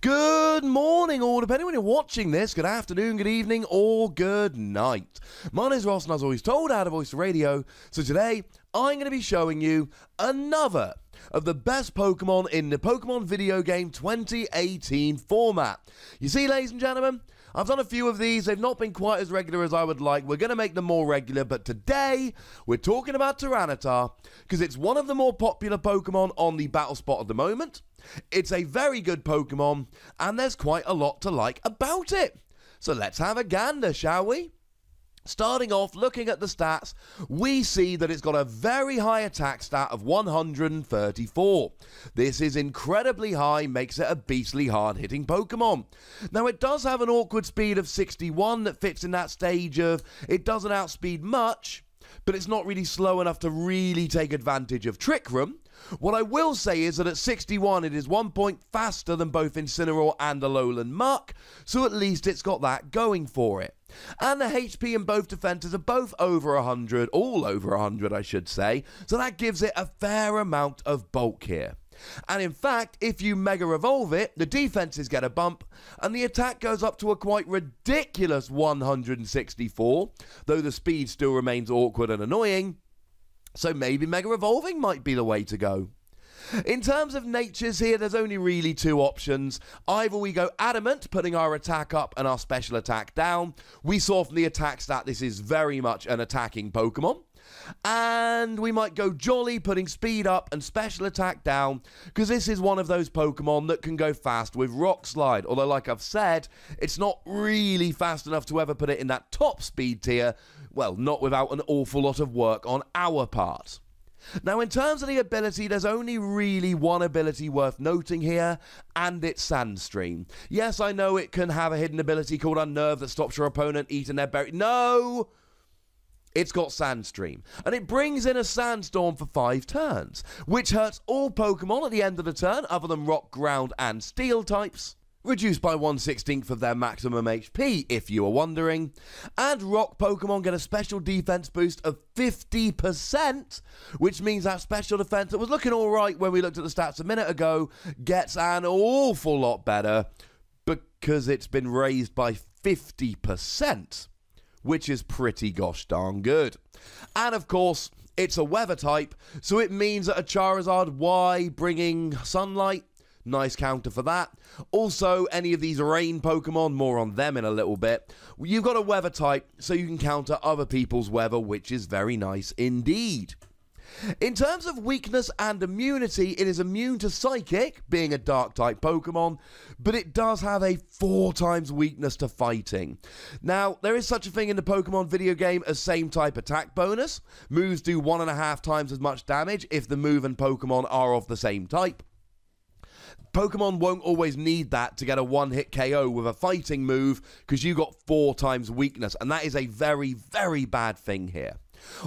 Good morning, all, depending when you're watching this. Good afternoon, good evening, or good night. My name's Ross, and as always told, out of Voice Radio. So today, I'm going to be showing you another of the best Pokemon in the Pokemon video game 2018 format. You see, ladies and gentlemen, I've done a few of these. They've not been quite as regular as I would like. We're going to make them more regular, but today we're talking about Tyranitar because it's one of the more popular Pokemon on the battle spot at the moment. It's a very good Pokemon, and there's quite a lot to like about it. So let's have a gander, shall we? Starting off, looking at the stats, we see that it's got a very high attack stat of 134. This is incredibly high, makes it a beastly hard-hitting Pokemon. Now, it does have an awkward speed of 61 that fits in that stage of it doesn't outspeed much, but it's not really slow enough to really take advantage of Trick Room. What I will say is that at 61, it is 1 point faster than both Incineroar and Alolan Muck, so at least it's got that going for it. And the HP in both defenses are both over 100, all over 100 I should say, so that gives it a fair amount of bulk here. And in fact, if you Mega Evolve it, the defenses get a bump, and the attack goes up to a quite ridiculous 164, though the speed still remains awkward and annoying. So maybe Mega Evolving might be the way to go. In terms of natures here, there's only really two options. Either we go Adamant, putting our attack up and our special attack down. We saw from the attack stat this is very much an attacking Pokemon. And we might go Jolly, putting speed up and special attack down, because this is one of those Pokemon that can go fast with Rock Slide. Although, like I've said, it's not really fast enough to ever put it in that top speed tier. Well, not without an awful lot of work on our part. Now, in terms of the ability, there's only really one ability worth noting here, and it's Sandstream. Yes, I know it can have a hidden ability called Unnerve that stops your opponent eating their berry. No! It's got Sandstream, and it brings in a Sandstorm for 5 turns, which hurts all Pokemon at the end of the turn other than Rock, Ground, and Steel types, reduced by 1/16 of their maximum HP, if you are wondering, and Rock Pokemon get a special defense boost of 50%, which means that special defense that was looking alright when we looked at the stats a minute ago gets an awful lot better because it's been raised by 50%. Which is pretty gosh darn good. And of course, it's a weather type, so it means that a Charizard Y bringing sunlight, nice counter for that. Also, any of these rain Pokemon, more on them in a little bit. You've got a weather type, so you can counter other people's weather, which is very nice indeed. In terms of weakness and immunity, it is immune to Psychic, being a Dark-type Pokemon, but it does have a 4 times weakness to Fighting. Now, there is such a thing in the Pokemon video game as same-type attack bonus. Moves do 1.5 times as much damage if the move and Pokemon are of the same type. Pokemon won't always need that to get a one-hit KO with a fighting move because you got 4 times weakness, and that is a very, very bad thing here.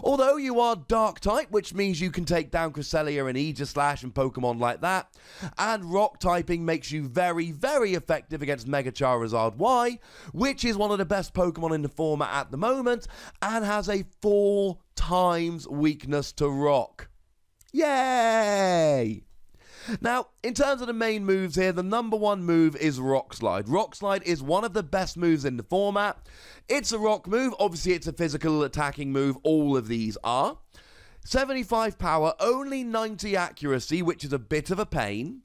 Although you are Dark-type, which means you can take down Cresselia and Aegislash and Pokemon like that, and Rock-typing makes you very, very effective against Mega Charizard Y, which is one of the best Pokemon in the format at the moment, and has a 4 times weakness to Rock. Yay! Now, in terms of the main moves here, the number one move is Rock Slide. Rock Slide is one of the best moves in the format. It's a rock move. Obviously, it's a physical attacking move. All of these are. 75 power, only 90 accuracy, which is a bit of a pain.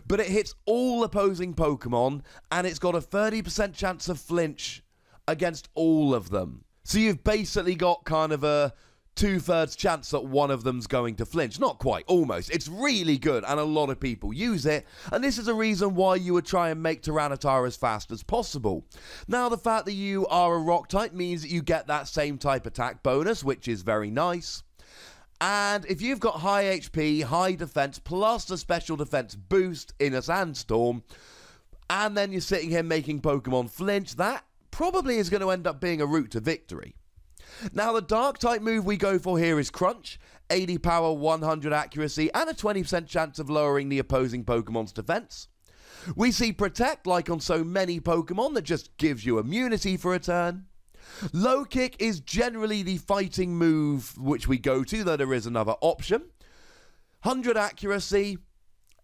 But it hits all opposing Pokemon, and it's got a 30% chance of flinch against all of them. So you've basically got kind of a 2/3 chance that one of them's going to flinch. Not quite, almost. It's really good, and a lot of people use it, and this is a reason why you would try and make Tyranitar as fast as possible. Now, the fact that you are a rock type means that you get that same type attack bonus, which is very nice. And if you've got high HP, high defense, plus the special defense boost in a Sandstorm, and then you're sitting here making Pokemon flinch, that probably is going to end up being a route to victory. Now, the Dark-type move we go for here is Crunch, 80 power, 100 accuracy, and a 20% chance of lowering the opposing Pokemon's defense. We see Protect, like on so many Pokemon, that just gives you immunity for a turn. Low Kick is generally the fighting move which we go to, though there is another option. 100 accuracy,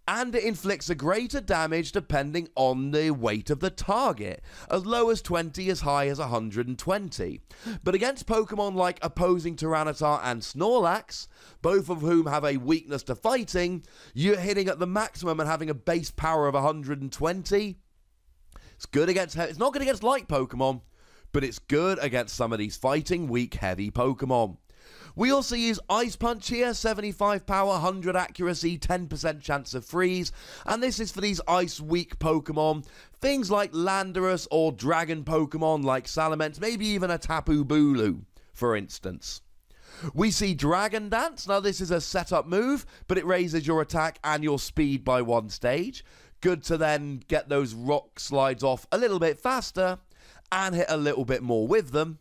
and it inflicts a greater damage depending on the weight of the target, as low as 20, as high as 120. But against Pokemon like opposing Tyranitar and Snorlax, both of whom have a weakness to fighting, you're hitting at the maximum and having a base power of 120. It's not good against light Pokemon, but it's good against some of these fighting weak heavy Pokemon. We also use Ice Punch here, 75 power, 100 accuracy, 10% chance of freeze, and this is for these ice weak Pokemon, things like Landorus or Dragon Pokemon like Salamence, maybe even a Tapu Bulu, for instance. We see Dragon Dance. Now this is a setup move, but it raises your attack and your speed by 1 stage. Good to then get those rock slides off a little bit faster and hit a little bit more with them.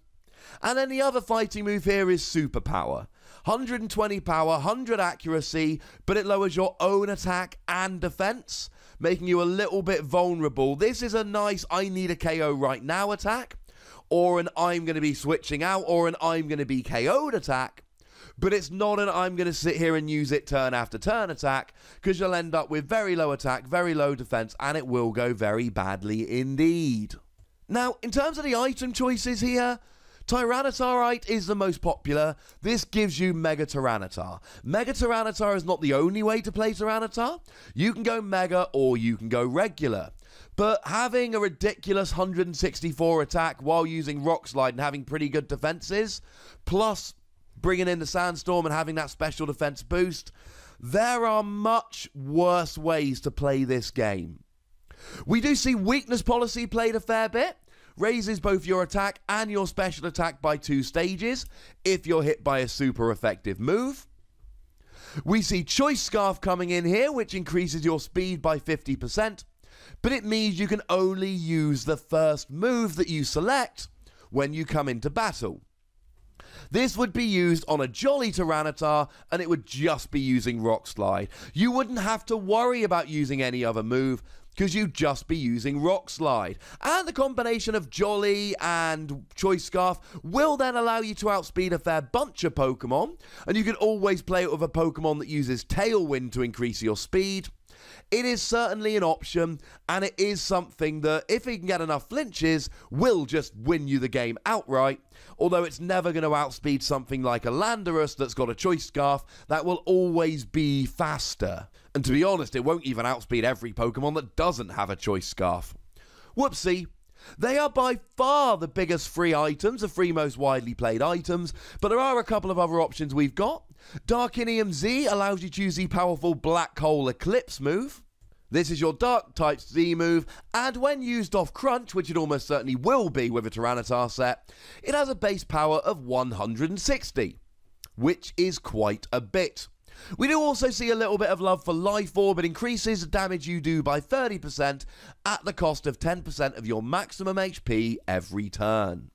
And then the other fighting move here is Superpower. 120 power, 100 accuracy, but it lowers your own attack and defense, making you a little bit vulnerable. This is a nice I need a KO right now attack, or an I'm going to be switching out, or an I'm going to be KO'd attack. But it's not an I'm going to sit here and use it turn after turn attack, because you'll end up with very low attack, very low defense, and it will go very badly indeed. Now, in terms of the item choices here, Tyranitarite is the most popular. This gives you Mega Tyranitar. Mega Tyranitar is not the only way to play Tyranitar. You can go Mega or you can go regular. But having a ridiculous 164 attack while using Rock Slide and having pretty good defenses, plus bringing in the Sandstorm and having that special defense boost, there are much worse ways to play this game. We do see Weakness Policy played a fair bit. Raises both your attack and your special attack by 2 stages if you're hit by a super effective move. We see Choice Scarf coming in here, which increases your speed by 50%, but it means you can only use the first move that you select when you come into battle. This would be used on a Jolly Tyranitar, and it would just be using Rock Slide. You wouldn't have to worry about using any other move, because you'd just be using Rock Slide. And the combination of Jolly and Choice Scarf will then allow you to outspeed a fair bunch of Pokemon, and you can always play it with a Pokemon that uses Tailwind to increase your speed. It is certainly an option, and it is something that, if it can get enough flinches, will just win you the game outright, although it's never going to outspeed something like a Landorus that's got a Choice Scarf that will always be faster. And to be honest, it won't even outspeed every Pokemon that doesn't have a Choice Scarf. Whoopsie. They are by far the biggest free items, the 3 most widely played items, but there are a couple of other options we've got. Darkinium Z allows you to use the powerful Black Hole Eclipse move. This is your Dark type Z move, and when used off Crunch, which it almost certainly will be with a Tyranitar set, it has a base power of 160, which is quite a bit. We do also see a little bit of love for Life Orb. It increases the damage you do by 30% at the cost of 10% of your maximum HP every turn.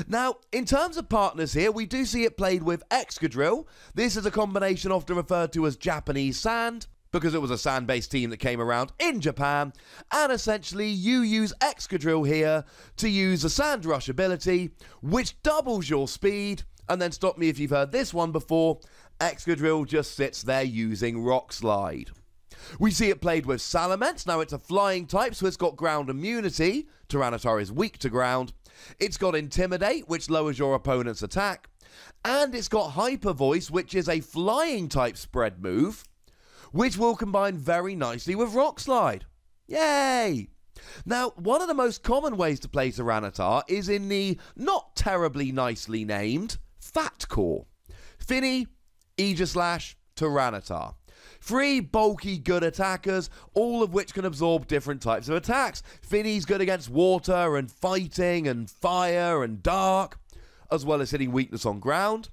Now, in terms of partners here, we do see it played with Excadrill. This is a combination often referred to as Japanese Sand, because it was a sand-based team that came around in Japan, and essentially you use Excadrill here to use the Sand Rush ability, which doubles your speed, and then stop me if you've heard this one before, Excadrill just sits there using Rock Slide. We see it played with Salamence. Now it's a flying type, so it's got ground immunity. Tyranitar is weak to ground. It's got Intimidate, which lowers your opponent's attack. And it's got Hyper Voice, which is a flying type spread move, which will combine very nicely with Rock Slide. Yay! Now, one of the most common ways to play Tyranitar is in the not terribly nicely named Fat Core. Finny, Aegislash, Tyranitar. 3 bulky good attackers, all of which can absorb different types of attacks. Finny's good against water and fighting and fire and dark, as well as hitting weakness on ground.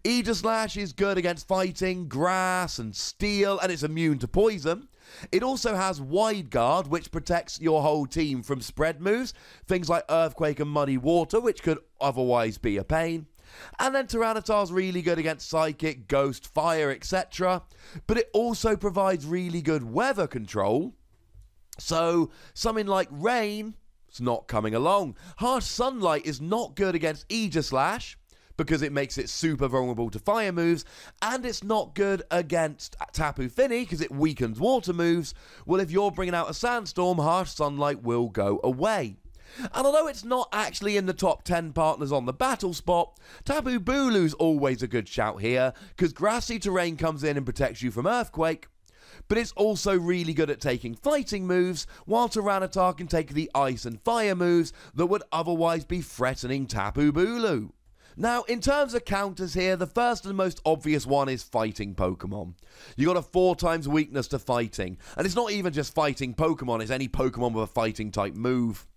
Aegislash is good against fighting, grass and steel, and it's immune to poison. It also has Wide Guard, which protects your whole team from spread moves, things like Earthquake and Muddy Water, which could otherwise be a pain. And then Tyranitar's really good against Psychic, Ghost, Fire, etc. But it also provides really good weather control. So something like rain is not coming along. Harsh Sunlight is not good against Aegislash, because it makes it super vulnerable to fire moves, and it's not good against Tapu Fini because it weakens water moves. Well, if you're bringing out a Sandstorm, Harsh Sunlight will go away. And although it's not actually in the top 10 partners on the battle spot, Tapu Bulu's always a good shout here, because grassy terrain comes in and protects you from Earthquake, but it's also really good at taking fighting moves, while Tyranitar can take the ice and fire moves that would otherwise be threatening Tapu Bulu. Now, in terms of counters here, the first and most obvious one is fighting Pokemon. You got a 4 times weakness to fighting, and it's not even just fighting Pokemon, it's any Pokemon with a fighting type move.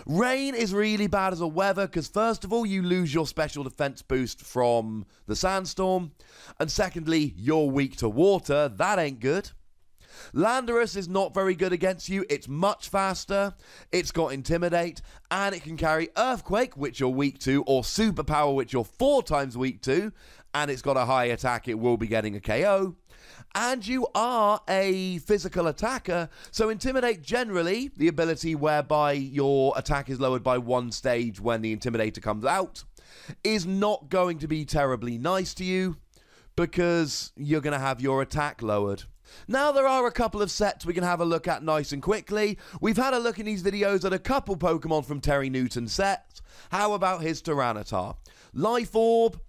Rain is really bad as a weather because first of all you lose your special defense boost from the Sandstorm, and secondly you're weak to water, that ain't good. Landorus is not very good against you, it's much faster, it's got Intimidate, and it can carry Earthquake, which you're weak to, or Superpower, which you're 4 times weak to, and it's got a high attack, it will be getting a KO. And you are a physical attacker, so Intimidate generally, the ability whereby your attack is lowered by 1 stage when the Intimidator comes out, is not going to be terribly nice to you, because you're going to have your attack lowered. Now there are a couple of sets we can have a look at nice and quickly. We've had a look in these videos at a couple Pokemon from Terry Newton's sets. How about his Tyranitar? Life Orb,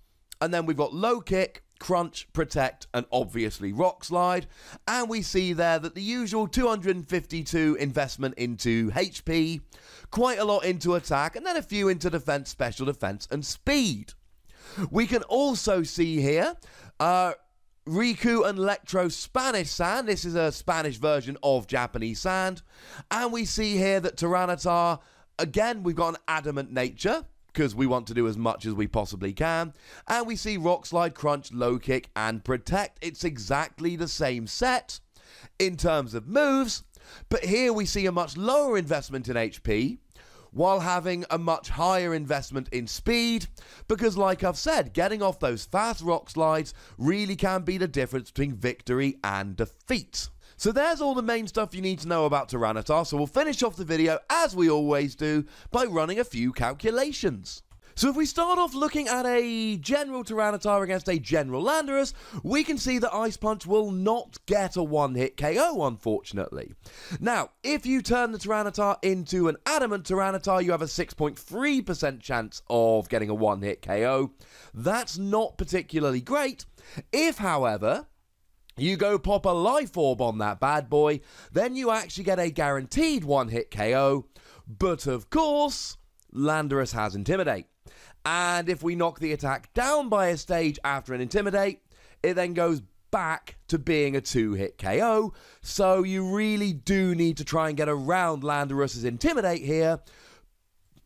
and then we've got Low Kick, Crunch, Protect, and obviously Rock Slide. And we see there that the usual 252 investment into HP, quite a lot into attack, and then a few into defense, special defense, and speed. We can also see here Riku and Electro Spanish Sand. This is a Spanish version of Japanese Sand. And we see here that Tyranitar, again, we've got an adamant nature, because we want to do as much as we possibly can. And we see Rock Slide, Crunch, Low Kick, and Protect. It's exactly the same set in terms of moves, but here we see a much lower investment in HP, while having a much higher investment in speed, because like I've said, getting off those fast rock slides really can be the difference between victory and defeat. So there's all the main stuff you need to know about Tyranitar, so we'll finish off the video, as we always do, by running a few calculations. So if we start off looking at a general Tyranitar against a general Landorus, we can see that Ice Punch will not get a one-hit KO, unfortunately. Now, if you turn the Tyranitar into an Adamant Tyranitar, you have a 6.3% chance of getting a one-hit KO. That's not particularly great. If, however, you go pop a Life Orb on that bad boy, then you actually get a guaranteed one-hit KO. But of course, Landorus has Intimidate. And if we knock the attack down by a stage after an Intimidate, it then goes back to being a 2-hit KO. So you really do need to try and get around Landorus's Intimidate here,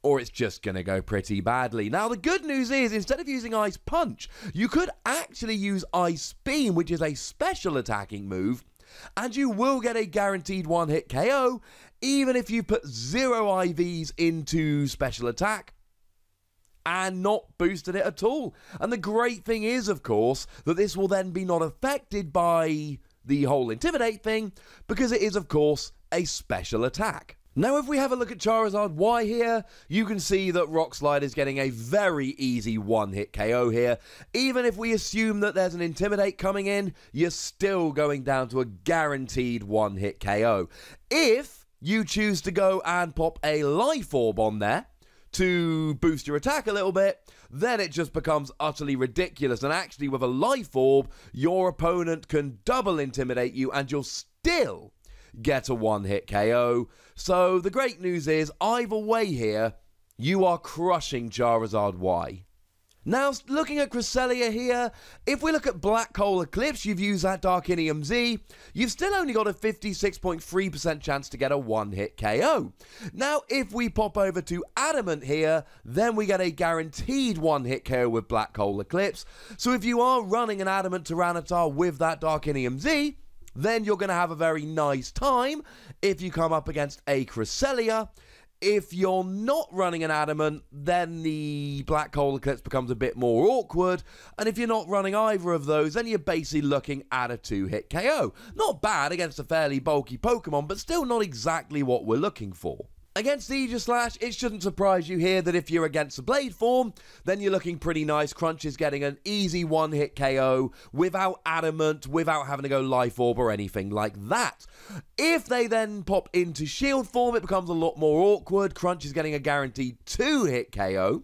or it's just going to go pretty badly. Now, the good news is, instead of using Ice Punch, you could actually use Ice Beam, which is a special attacking move, and you will get a guaranteed one-hit KO, even if you put 0 IVs into special attack and not boosted it at all. And the great thing is, of course, that this will then be not affected by the whole Intimidate thing, because it is, of course, a special attack. Now, if we have a look at Charizard Y here, you can see that Rock Slide is getting a very easy one-hit KO here. Even if we assume that there's an Intimidate coming in, you're still going down to a guaranteed one-hit KO. If you choose to go and pop a Life Orb on there to boost your attack a little bit, then it just becomes utterly ridiculous. And actually, with a Life Orb, your opponent can double Intimidate you and you'll still get a one-hit KO. So the great news is, either way here, you are crushing Charizard Y. Now, looking at Cresselia here, if we look at Black Hole Eclipse, you've used that Darkinium Z, you've still only got a 56.3% chance to get a one-hit KO. Now, if we pop over to Adamant here, then we get a guaranteed one-hit KO with Black Hole Eclipse. So if you are running an Adamant Tyranitar with that Darkinium Z, then you're going to have a very nice time if you come up against a Cresselia. If you're not running an Adamant, then the Black Hole Eclipse becomes a bit more awkward. And if you're not running either of those, then you're basically looking at a 2-hit KO. Not bad against a fairly bulky Pokemon, but still not exactly what we're looking for. Against Aegislash, it shouldn't surprise you here that if you're against the Blade form, then you're looking pretty nice. Crunch is getting an easy one-hit KO without Adamant, without having to go Life Orb or anything like that. If they then pop into Shield form, it becomes a lot more awkward. Crunch is getting a guaranteed 2-hit KO.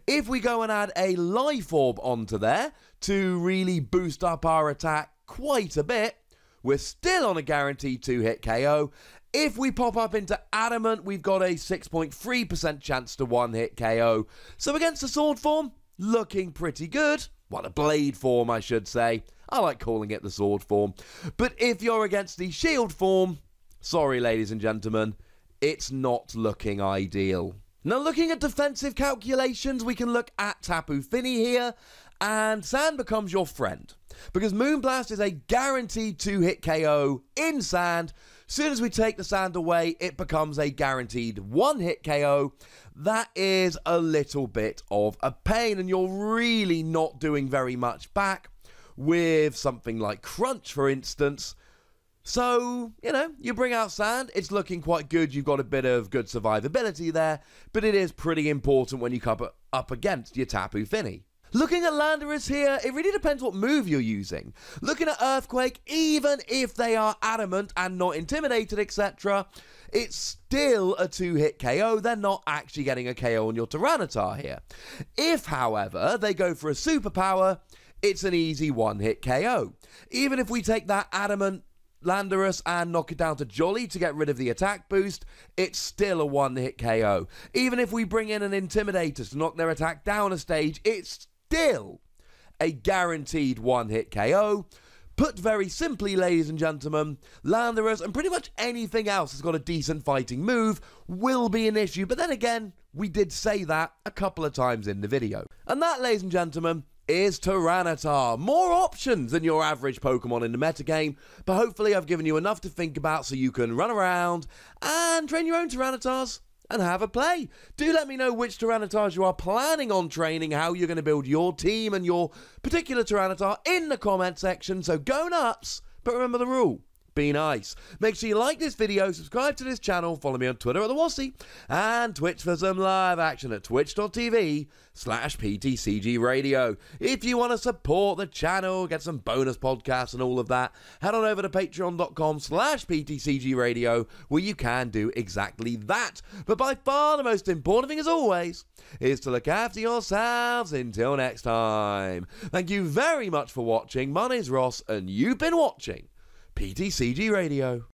If we go and add a Life Orb onto there to really boost up our attack quite a bit, we're still on a guaranteed 2-hit KO. If we pop up into Adamant, we've got a 6.3% chance to one-hit KO. So against the Sword form, looking pretty good. Well, the Blade form, I should say. I like calling it the Sword form. But if you're against the Shield form, sorry, ladies and gentlemen, it's not looking ideal. Now, looking at defensive calculations, we can look at Tapu Fini here, and Sand becomes your friend. Because Moonblast is a guaranteed 2-hit KO in Sand. Soon as we take the Sand away, it becomes a guaranteed 1-hit KO. That is a little bit of a pain, and you're really not doing very much back with something like Crunch, for instance. So, you bring out Sand, it's looking quite good, you've got a bit of good survivability there, but it is pretty important when you come up against your Tapu Fini. Looking at Landorus here, it really depends what move you're using. Looking at Earthquake, even if they are adamant and not intimidated, etc., it's still a 2-hit KO. They're not actually getting a KO on your Tyranitar here. If, however, they go for a superpower, it's an easy 1-hit KO. Even if we take that adamant Landorus and knock it down to Jolly to get rid of the attack boost, it's still a 1-hit KO. Even if we bring in an Intimidator to knock their attack down a stage, it's still a guaranteed 1-hit KO. Put very simply, ladies and gentlemen, Landorus and pretty much anything else that's got a decent fighting move will be an issue. But then again, we did say that a couple of times in the video. And that, ladies and gentlemen, is Tyranitar. More options than your average Pokemon in the metagame, but hopefully I've given you enough to think about so you can run around and train your own Tyranitars and have a play. Do let me know which Tyranitars you are planning on training, how you're going to build your team and your particular Tyranitar in the comment section, so go nuts, but remember the rule. Be nice. Make sure you like this video, subscribe to this channel, follow me on Twitter at TheWassy, and Twitch for some live action at twitch.tv/PTCGRadio. If you want to support the channel, get some bonus podcasts and all of that, head on over to patreon.com/PTCGRadio, where you can do exactly that. But by far the most important thing, as always, is to look after yourselves until next time. Thank you very much for watching. My name's Ross, and you've been watching PTCG Radio.